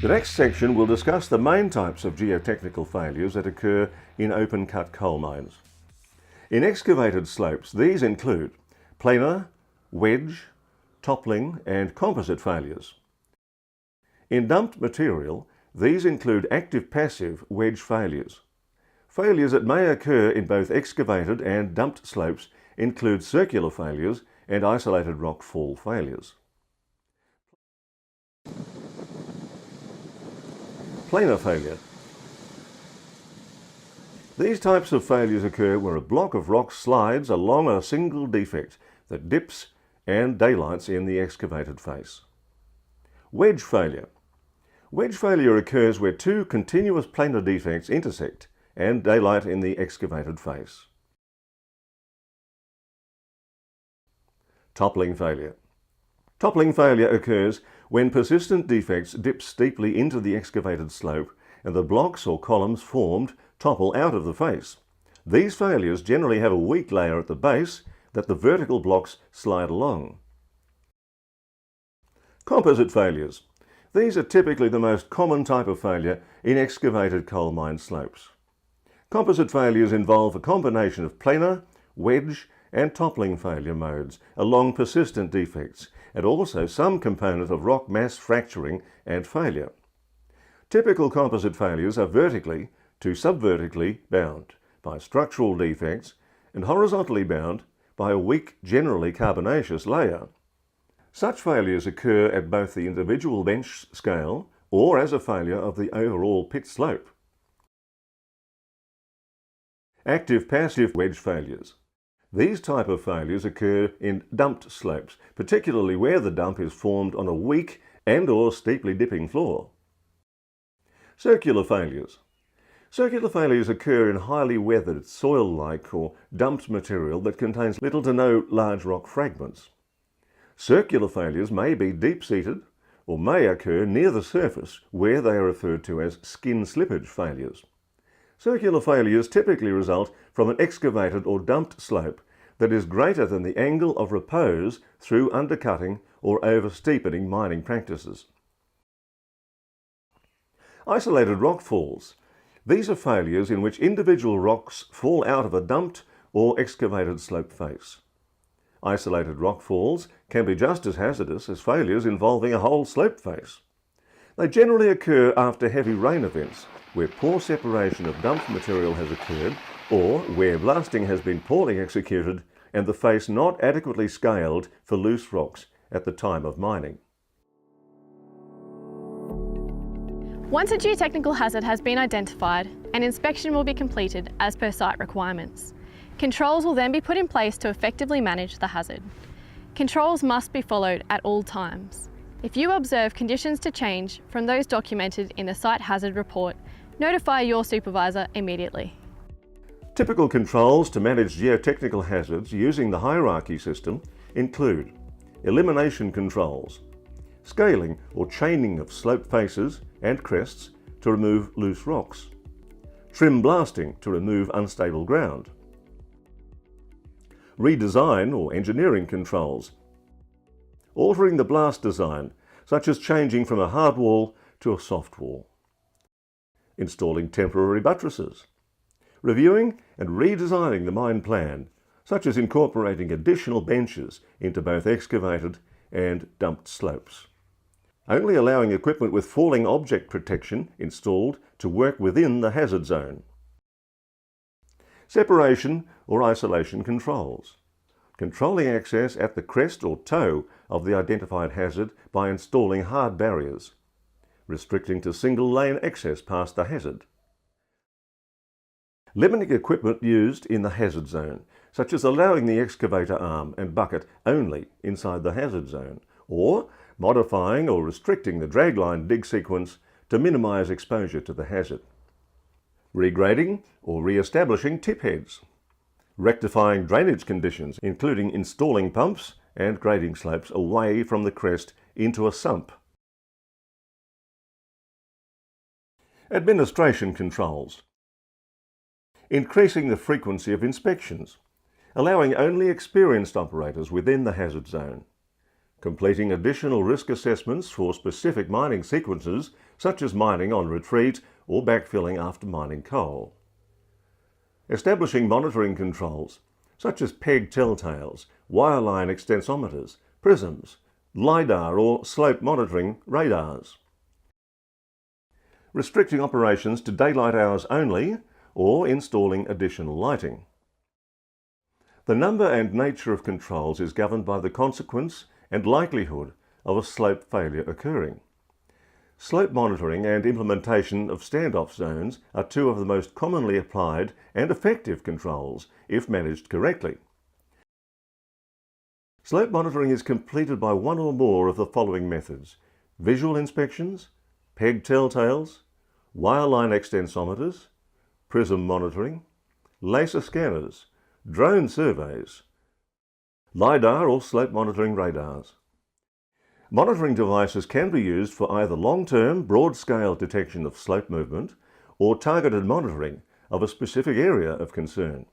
The next section will discuss the main types of geotechnical failures that occur in open-cut coal mines. In excavated slopes, these include planar, wedge, toppling and composite failures. In dumped material, these include active-passive wedge failures. Failures that may occur in both excavated and dumped slopes include circular failures and isolated rock fall failures. Planar failure. These types of failures occur where a block of rock slides along a single defect that dips and daylights in the excavated face. Wedge failure. Wedge failure occurs where two continuous planar defects intersect and daylight in the excavated face. Toppling failure. Toppling failure occurs when persistent defects dip steeply into the excavated slope and the blocks or columns formed topple out of the face. These failures generally have a weak layer at the base that the vertical blocks slide along. Composite failures. These are typically the most common type of failure in excavated coal mine slopes. Composite failures involve a combination of planar, wedge and toppling failure modes along persistent defects, and also some component of rock mass fracturing and failure. Typical composite failures are vertically to subvertically bound by structural defects and horizontally bound by a weak, generally carbonaceous layer. Such failures occur at both the individual bench scale or as a failure of the overall pit slope. Active-passive wedge failures. These type of failures occur in dumped slopes, particularly where the dump is formed on a weak and/or steeply dipping floor. Circular failures. Circular failures occur in highly weathered, soil-like or dumped material that contains little to no large rock fragments. Circular failures may be deep-seated or may occur near the surface, where they are referred to as skin slippage failures. Circular failures typically result from an excavated or dumped slope that is greater than the angle of repose through undercutting or over-steepening mining practices. Isolated rock falls. These are failures in which individual rocks fall out of a dumped or excavated slope face. Isolated rock falls can be just as hazardous as failures involving a whole slope face. They generally occur after heavy rain events, where poor separation of dumped material has occurred, or where blasting has been poorly executed and the face not adequately scaled for loose rocks at the time of mining. Once a geotechnical hazard has been identified, an inspection will be completed as per site requirements. Controls will then be put in place to effectively manage the hazard. Controls must be followed at all times. If you observe conditions to change from those documented in the site hazard report, notify your supervisor immediately. Typical controls to manage geotechnical hazards using the hierarchy system include elimination controls, scaling or chaining of slope faces and crests to remove loose rocks, trim blasting to remove unstable ground, redesign or engineering controls, altering the blast design, such as changing from a hard wall to a soft wall, installing temporary buttresses, reviewing and redesigning the mine plan, such as incorporating additional benches into both excavated and dumped slopes. Only allowing equipment with falling object protection installed to work within the hazard zone. Separation or isolation controls. Controlling access at the crest or toe of the identified hazard by installing hard barriers. Restricting to single lane access past the hazard. Limiting equipment used in the hazard zone, such as allowing the excavator arm and bucket only inside the hazard zone, or modifying or restricting the dragline dig sequence to minimise exposure to the hazard. Regrading or re-establishing tip heads. Rectifying drainage conditions, including installing pumps and grading slopes away from the crest into a sump. Administration controls. Increasing the frequency of inspections, allowing only experienced operators within the hazard zone. completing additional risk assessments for specific mining sequences such as mining on retreat or backfilling after mining coal. Establishing monitoring controls such as peg telltales, wireline extensometers, prisms, LiDAR or slope monitoring radars. Restricting operations to daylight hours only or installing additional lighting. The number and nature of controls is governed by the consequence and likelihood of a slope failure occurring. Slope monitoring and implementation of standoff zones are two of the most commonly applied and effective controls if managed correctly. Slope monitoring is completed by one or more of the following methods: visual inspections, peg telltales, wireline extensometers, prism monitoring, laser scanners, drone surveys, LiDAR or slope monitoring radars. Monitoring devices can be used for either long-term, broad-scale detection of slope movement or targeted monitoring of a specific area of concern.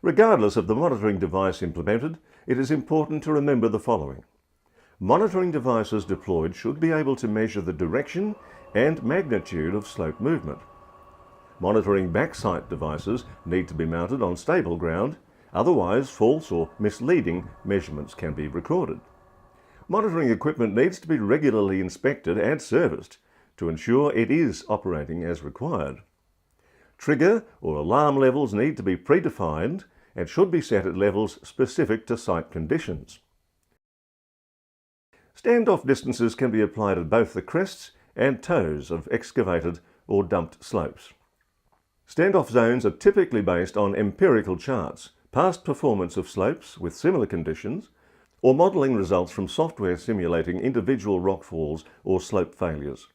Regardless of the monitoring device implemented, it is important to remember the following. Monitoring devices deployed should be able to measure the direction and magnitude of slope movement. Monitoring backsite devices need to be mounted on stable ground, otherwise false or misleading measurements can be recorded. Monitoring equipment needs to be regularly inspected and serviced to ensure it is operating as required. Trigger or alarm levels need to be predefined and should be set at levels specific to site conditions. Standoff distances can be applied at both the crests and toes of excavated or dumped slopes. Standoff zones are typically based on empirical charts, past performance of slopes with similar conditions, or modelling results from software simulating individual rockfalls or slope failures.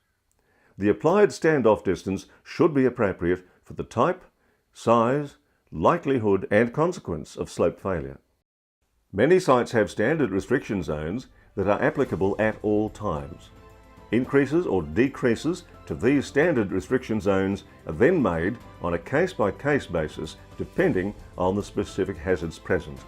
The applied standoff distance should be appropriate for the type, size, likelihood and consequence of slope failure. Many sites have standard restriction zones that are applicable at all times. Increases or decreases to these standard restriction zones are then made on a case-by-case basis depending on the specific hazards present.